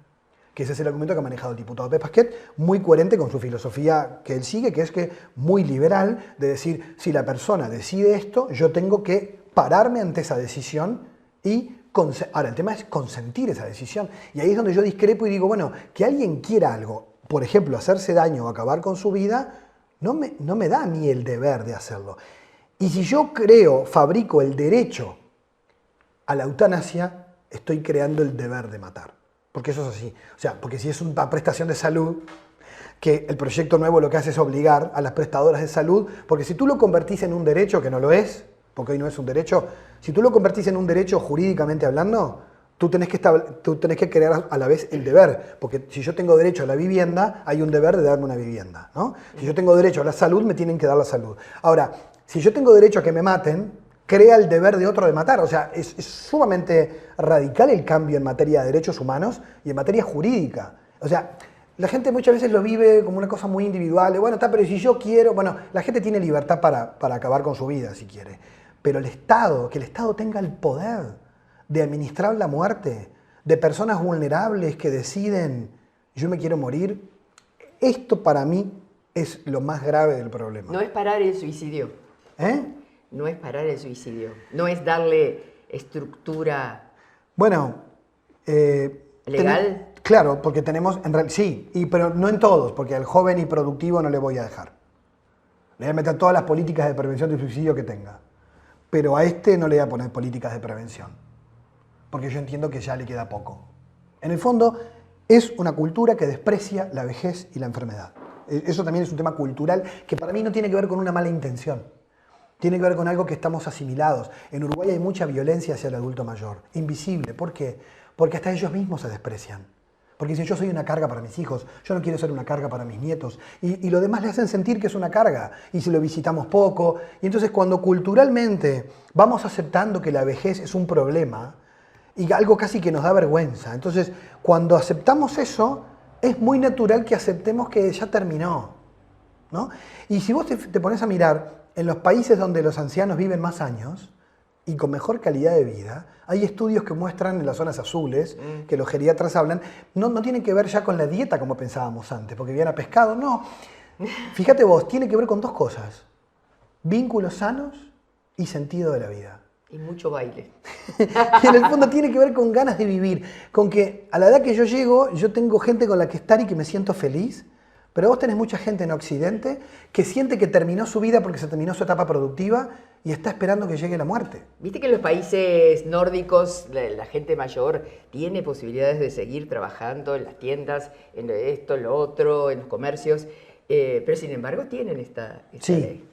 Que ese es el argumento que ha manejado el diputado Pep Pasquet, muy coherente con su filosofía que él sigue, que es que muy liberal, de decir, si la persona decide esto, yo tengo que pararme ante esa decisión y... Ahora, el tema es consentir esa decisión. Y ahí es donde yo discrepo y digo, bueno, que alguien quiera algo, por ejemplo, hacerse daño o acabar con su vida, no me da a mí el deber de hacerlo. Y si yo fabrico el derecho a la eutanasia, estoy creando el deber de matar. Porque eso es así. O sea, porque si es una prestación de salud, que el proyecto nuevo lo que hace es obligar a las prestadoras de salud, porque si tú lo convertís en un derecho, que no lo es, porque hoy no es un derecho, si tú lo convertís en un derecho jurídicamente hablando, tú tenés que crear a la vez el deber, porque si yo tengo derecho a la vivienda, hay un deber de darme una vivienda, ¿no? Si yo tengo derecho a la salud, me tienen que dar la salud. Ahora, si yo tengo derecho a que me maten, crea el deber de otro de matar. O sea, es sumamente radical el cambio en materia de derechos humanos y en materia jurídica. O sea, la gente muchas veces lo vive como una cosa muy individual. Bueno, pero si yo quiero... Bueno, la gente tiene libertad para acabar con su vida, si quiere. Pero que el Estado tenga el poder de administrar la muerte de personas vulnerables que deciden, yo me quiero morir, esto para mí es lo más grave del problema. No es parar el suicidio. No es parar el suicidio. No es darle estructura... Bueno... ¿legal? Claro, porque tenemos... sí, pero no en todos, porque al joven y productivo no le voy a dejar. Le voy a meter todas las políticas de prevención del suicidio que tenga. Pero a este no le voy a poner políticas de prevención. Porque yo entiendo que ya le queda poco. En el fondo, es una cultura que desprecia la vejez y la enfermedad. Eso también es un tema cultural que para mí no tiene que ver con una mala intención. Tiene que ver con algo que estamos asimilados. En Uruguay hay mucha violencia hacia el adulto mayor. Invisible. ¿Por qué? Porque hasta ellos mismos se desprecian. Porque dicen, yo soy una carga para mis hijos, yo no quiero ser una carga para mis nietos. Y lo demás le hacen sentir que es una carga. Y si lo visitamos poco. Y entonces cuando culturalmente vamos aceptando que la vejez es un problema, y algo casi que nos da vergüenza. Entonces, cuando aceptamos eso, es muy natural que aceptemos que ya terminó, ¿no? Y si vos te pones a mirar, en los países donde los ancianos viven más años y con mejor calidad de vida, hay estudios que muestran en las zonas azules, que los geriatras hablan, no tienen que ver ya con la dieta como pensábamos antes, porque vivían a pescado, no. Fíjate vos, tiene que ver con dos cosas, vínculos sanos y sentido de la vida. Y mucho baile. Y en el fondo tiene que ver con ganas de vivir, con que a la edad que yo llego, yo tengo gente con la que estar y que me siento feliz, pero vos tenés mucha gente en Occidente que siente que terminó su vida porque se terminó su etapa productiva y está esperando que llegue la muerte. Viste que en los países nórdicos la gente mayor tiene posibilidades de seguir trabajando en las tiendas, en esto, en lo otro, en los comercios, pero sin embargo tienen esta ley.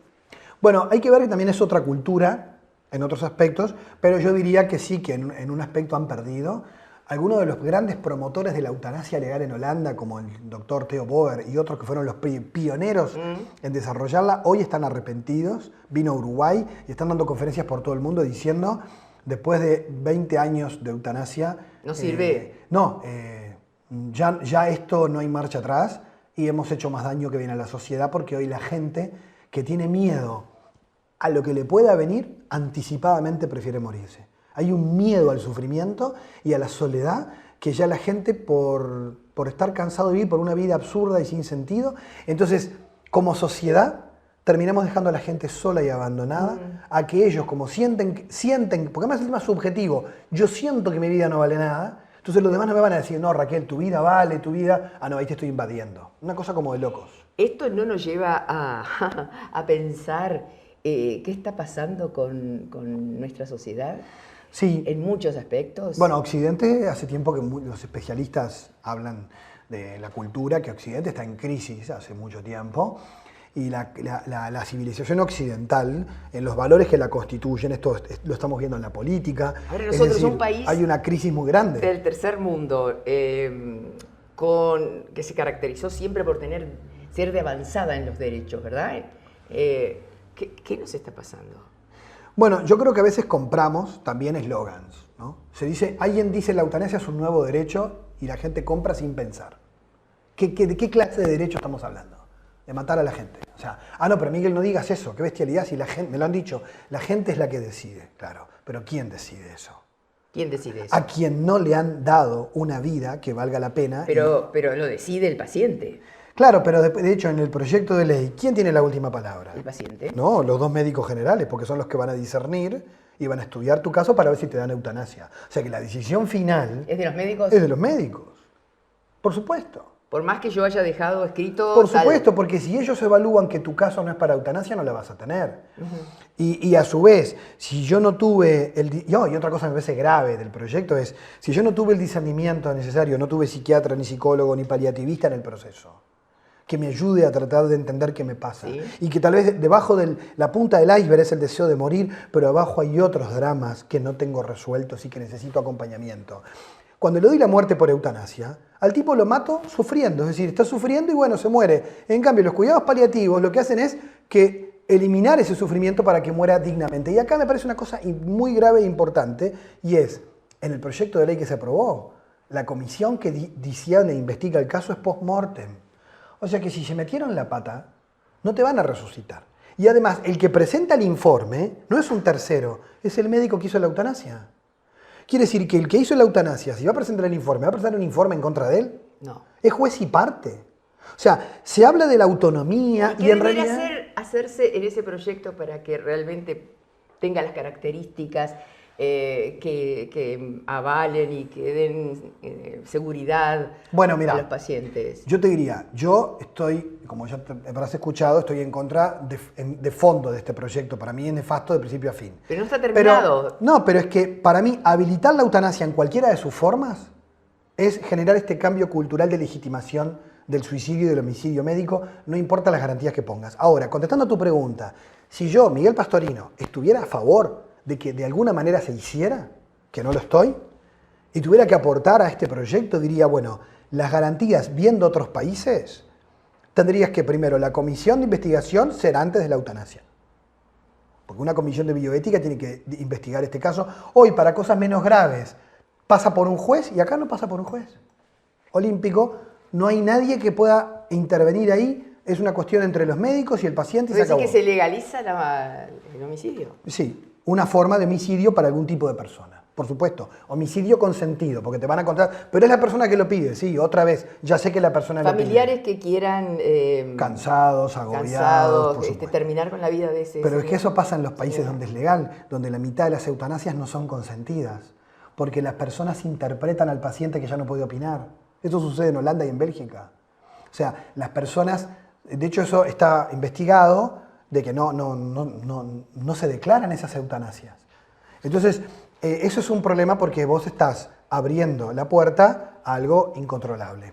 Bueno, hay que ver que también es otra cultura en otros aspectos, pero yo diría que sí, que en un aspecto han perdido. Algunos de los grandes promotores de la eutanasia legal en Holanda, como el doctor Theo Boer y otros que fueron los pioneros en desarrollarla, hoy están arrepentidos, vino a Uruguay y están dando conferencias por todo el mundo diciendo, después de 20 años de eutanasia... No sirve. Ya esto no hay marcha atrás y hemos hecho más daño que bien a la sociedad porque hoy la gente que tiene miedo a lo que le pueda venir, anticipadamente prefiere morirse. Hay un miedo al sufrimiento y a la soledad que ya la gente, por estar cansado de vivir por una vida absurda y sin sentido, entonces, como sociedad, terminamos dejando a la gente sola y abandonada, a que ellos, como sienten, porque además es el tema subjetivo, yo siento que mi vida no vale nada, entonces los demás no me van a decir, no, Raquel, tu vida vale, tu vida... Ah, no, ahí te estoy invadiendo. Una cosa como de locos. Esto no nos lleva a pensar... ¿qué está pasando con nuestra sociedad? Sí. En muchos aspectos. Bueno, Occidente, hace tiempo que los especialistas hablan de la cultura, que Occidente está en crisis hace mucho tiempo, y la civilización occidental, en los valores que la constituyen, esto lo estamos viendo en la política. Ahora nosotros, un país... Hay una crisis muy grande. Del tercer mundo, que se caracterizó siempre por ser de avanzada en los derechos, ¿verdad? ¿Qué nos está pasando? Bueno, yo creo que a veces compramos también eslogans, ¿no? Alguien dice la eutanasia es un nuevo derecho y la gente compra sin pensar. ¿De qué clase de derecho estamos hablando? De matar a la gente. O sea, no, pero Miguel, no digas eso, qué bestialidad, si la gente, me lo han dicho, la gente es la que decide, claro, pero ¿quién decide eso? ¿Quién decide eso? A quien no le han dado una vida que valga la pena. Pero lo decide el paciente. Claro, pero de hecho en el proyecto de ley, ¿quién tiene la última palabra? ¿El paciente? No, los dos médicos generales, porque son los que van a discernir y van a estudiar tu caso para ver si te dan eutanasia. O sea que la decisión final... ¿Es de los médicos? Es de los médicos, por supuesto. Por más que yo haya dejado escrito... Por supuesto, porque si ellos evalúan que tu caso no es para eutanasia, no la vas a tener. Y a su vez, si yo no tuve... y otra cosa que me parece grave del proyecto es, si yo no tuve el discernimiento necesario, no tuve psiquiatra, ni psicólogo, ni paliativista en el proceso, que me ayude a tratar de entender qué me pasa. ¿Sí? Y que tal vez debajo de la punta del iceberg es el deseo de morir, pero abajo hay otros dramas que no tengo resueltos y que necesito acompañamiento. Cuando le doy la muerte por eutanasia, al tipo lo mato sufriendo, es decir, está sufriendo y bueno, se muere. En cambio, los cuidados paliativos lo que hacen es que eliminar ese sufrimiento para que muera dignamente. Y acá me parece una cosa muy grave e importante, y es, en el proyecto de ley que se aprobó, la comisión que disierne e investiga el caso es post-mortem. O sea que si se metieron la pata, no te van a resucitar. Y además, el que presenta el informe no es un tercero, es el médico que hizo la eutanasia. ¿Quiere decir que el que hizo la eutanasia, si va a presentar el informe, va a presentar un informe en contra de él? No. Es juez y parte. O sea, se habla de la autonomía y en realidad... hacerse en ese proyecto para que realmente tenga las características que avalen y que den seguridad a los pacientes? Yo te diría, yo estoy, como ya te habrás escuchado, estoy en contra de fondo de este proyecto. Para mí es nefasto de principio a fin. Pero no está terminado. Pero es que para mí habilitar la eutanasia en cualquiera de sus formas es generar este cambio cultural de legitimación del suicidio y del homicidio médico, no importa las garantías que pongas. Ahora, contestando a tu pregunta, si yo, Miguel Pastorino, estuviera a favor de que de alguna manera se hiciera, que no lo estoy, y tuviera que aportar a este proyecto, diría, bueno, las garantías viendo otros países, tendrías que primero, la comisión de investigación será antes de la eutanasia. Porque una comisión de bioética tiene que investigar este caso. Hoy, para cosas menos graves, pasa por un juez y acá no pasa por un juez olímpico. No hay nadie que pueda intervenir ahí. Es una cuestión entre los médicos y el paciente. ¿Pero que se legaliza el homicidio? Sí. Una forma de homicidio para algún tipo de persona, por supuesto. Homicidio consentido, porque te van a contar, pero es la persona que lo pide, sí, otra vez, ya sé que la persona lo pide. Familiares que quieran... cansados, agobiados, por supuesto. Terminar con la vida de ese... Pero es que eso pasa en los países donde es legal, donde la mitad de las eutanasias no son consentidas, porque las personas interpretan al paciente que ya no puede opinar. Eso sucede en Holanda y en Bélgica. O sea, las personas, de hecho eso está investigado, de que no se declaran esas eutanasias. Entonces, eso es un problema porque vos estás abriendo la puerta a algo incontrolable.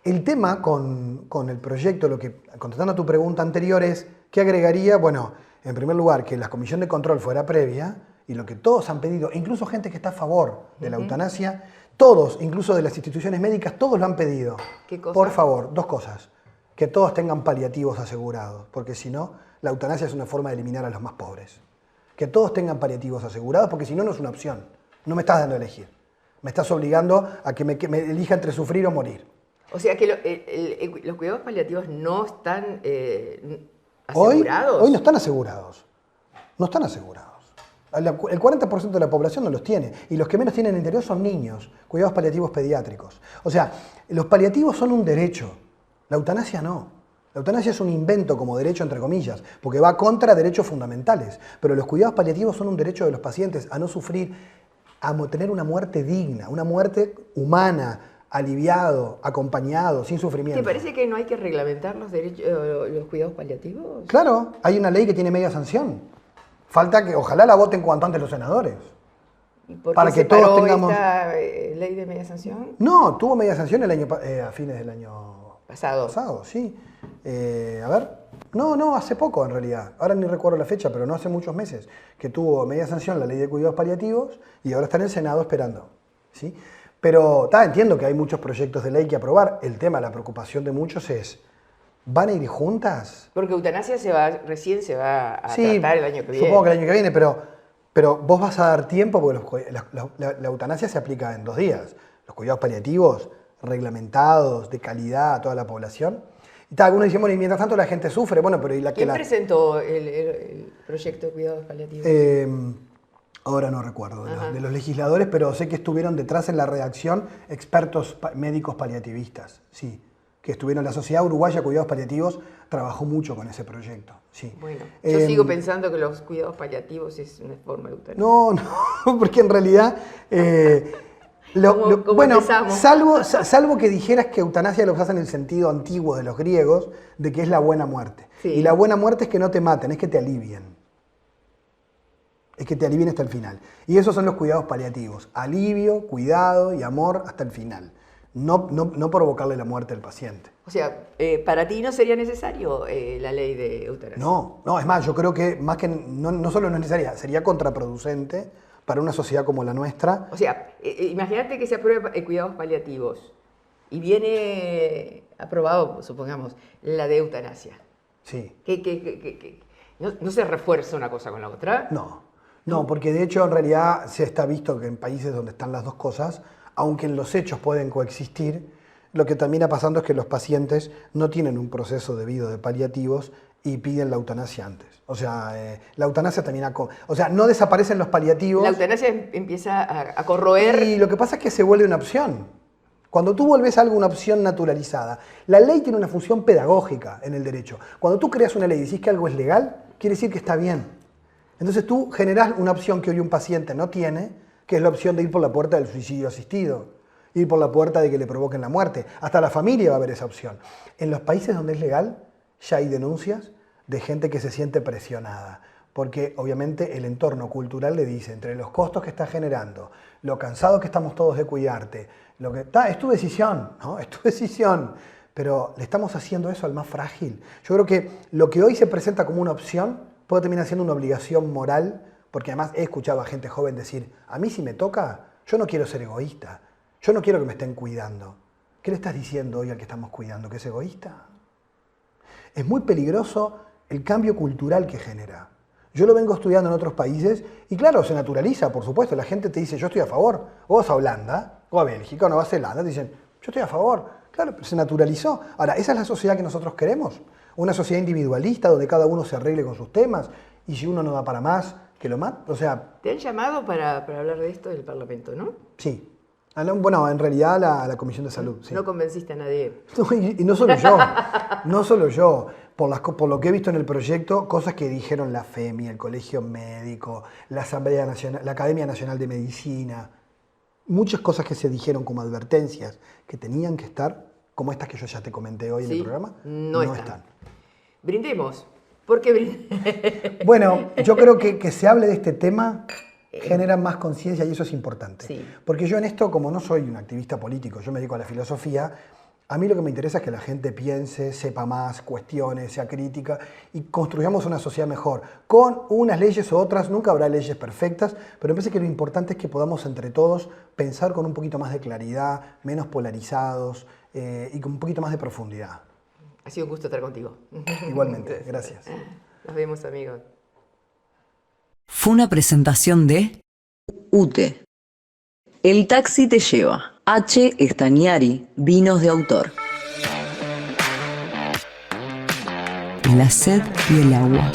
El tema con el proyecto, contestando a tu pregunta anterior, es ¿qué agregaría? Bueno, en primer lugar, que la comisión de control fuera previa, y lo que todos han pedido, incluso gente que está a favor de la eutanasia, todos, incluso de las instituciones médicas, todos lo han pedido. ¿Qué cosa? Por favor, dos cosas. Que todos tengan paliativos asegurados, porque si no, la eutanasia es una forma de eliminar a los más pobres. Que todos tengan paliativos asegurados, porque si no, no es una opción. No me estás dando a elegir. Me estás obligando a que me elija entre sufrir o morir. O sea que los cuidados paliativos no están asegurados. Hoy no están asegurados. No están asegurados. El 40% de la población no los tiene. Y los que menos tienen en el interior son niños. Cuidados paliativos pediátricos. O sea, los paliativos son un derecho. La eutanasia no. La eutanasia es un invento como derecho, entre comillas, porque va contra derechos fundamentales. Pero los cuidados paliativos son un derecho de los pacientes a no sufrir, a tener una muerte digna, una muerte humana, aliviado, acompañado, sin sufrimiento. ¿Te parece que no hay que reglamentar los cuidados paliativos? Claro, hay una ley que tiene media sanción. Falta que, ojalá la voten cuanto antes los senadores. ¿Por qué para que todos tengamos esta ley de media sanción? No, tuvo media sanción a fines del año pasado, sí. A ver, no, hace poco en realidad. Ahora ni recuerdo la fecha, pero no hace muchos meses que tuvo media sanción la ley de cuidados paliativos y ahora está en el Senado esperando, ¿sí? Pero entiendo que hay muchos proyectos de ley que aprobar. El tema, la preocupación de muchos es, ¿van a ir juntas? Porque eutanasia recién se va a tratar el año que viene. Supongo que el año que viene, pero vos vas a dar tiempo porque la eutanasia se aplica en 2 días. Los cuidados paliativos reglamentados, de calidad a toda la población. Y algunos dicen, bueno, y mientras tanto la gente sufre. Bueno, pero ¿Quién presentó el proyecto de cuidados paliativos? Ahora no recuerdo de los legisladores, pero sé que estuvieron detrás en la redacción expertos médicos paliativistas, sí, que estuvieron. La Sociedad Uruguaya de Cuidados Paliativos trabajó mucho con ese proyecto, sí. Bueno, yo sigo pensando que los cuidados paliativos es una forma de eutanasia. No, porque en realidad ¿Cómo Bueno, empezamos? salvo que dijeras que eutanasia lo usas en el sentido antiguo de los griegos, de que es la buena muerte. Sí. Y la buena muerte es que no te maten, es que te alivien. Es que te alivien hasta el final. Y esos son los cuidados paliativos. Alivio, cuidado y amor hasta el final. No provocarle la muerte al paciente. O sea, ¿para ti no sería necesario la ley de eutanasia? No, es más, yo creo que más que no solo no es necesaria, sería contraproducente para una sociedad como la nuestra. O sea, imagínate que se aprueba cuidados paliativos y viene aprobado, supongamos, la de eutanasia. Sí. ¿No se refuerza una cosa con la otra? No, porque de hecho en realidad se está visto que en países donde están las dos cosas, aunque en los hechos pueden coexistir, lo que termina pasando es que los pacientes no tienen un proceso debido de paliativos y piden la eutanasia antes. O sea, la eutanasia termina con... O sea, no desaparecen los paliativos. La eutanasia empieza a corroer. Y lo que pasa es que se vuelve una opción. Cuando tú vuelves algo una opción naturalizada, la ley tiene una función pedagógica en el derecho. Cuando tú creas una ley y decís que algo es legal, quiere decir que está bien. Entonces tú generás una opción que hoy un paciente no tiene, que es la opción de ir por la puerta del suicidio asistido, ir por la puerta de que le provoquen la muerte. Hasta la familia va a haber esa opción. En los países donde es legal, ya hay denuncias de gente que se siente presionada, porque obviamente el entorno cultural le dice, entre los costos que estás generando, lo cansado que estamos todos de cuidarte, lo que es tu decisión, ¿no? Es tu decisión, pero le estamos haciendo eso al más frágil. Yo creo que lo que hoy se presenta como una opción puede terminar siendo una obligación moral, porque además he escuchado a gente joven decir, a mí si me toca, yo no quiero ser egoísta, yo no quiero que me estén cuidando. ¿Qué le estás diciendo hoy al que estamos cuidando? ¿Que es egoísta? Es muy peligroso el cambio cultural que genera. Yo lo vengo estudiando en otros países y claro, se naturaliza, por supuesto. La gente te dice, yo estoy a favor. O vas a Holanda, o a Bélgica, o a Nueva Zelanda, te dicen, yo estoy a favor. Claro, pero se naturalizó. Ahora, ¿esa es la sociedad que nosotros queremos? Una sociedad individualista donde cada uno se arregle con sus temas y si uno no da para más, que lo mate. O sea... Te han llamado para hablar de esto del Parlamento, ¿no? Sí. Bueno, en realidad la Comisión de Salud. Sí. No convenciste a nadie. No, y no solo yo, no solo yo. Por lo que he visto en el proyecto, cosas que dijeron la FEMI, el Colegio Médico, la Asamblea Nacional, la Academia Nacional de Medicina, muchas cosas que se dijeron como advertencias que tenían que estar, como estas que yo ya te comenté hoy en el programa, no están. Brindemos. ¿Por qué brindemos? Bueno, yo creo que se hable de este tema genera más conciencia y eso es importante. Sí. Porque yo en esto, como no soy un activista político, yo me dedico a la filosofía, a mí lo que me interesa es que la gente piense, sepa más, cuestione, sea crítica y construyamos una sociedad mejor. Con unas leyes u otras, nunca habrá leyes perfectas, pero me parece que lo importante es que podamos entre todos pensar con un poquito más de claridad, menos polarizados y con un poquito más de profundidad. Ha sido un gusto estar contigo. Igualmente, gracias. Nos vemos, amigos. Fue una presentación de UTE. El taxi te lleva. H. Estañari, vinos de autor. La sed y el agua.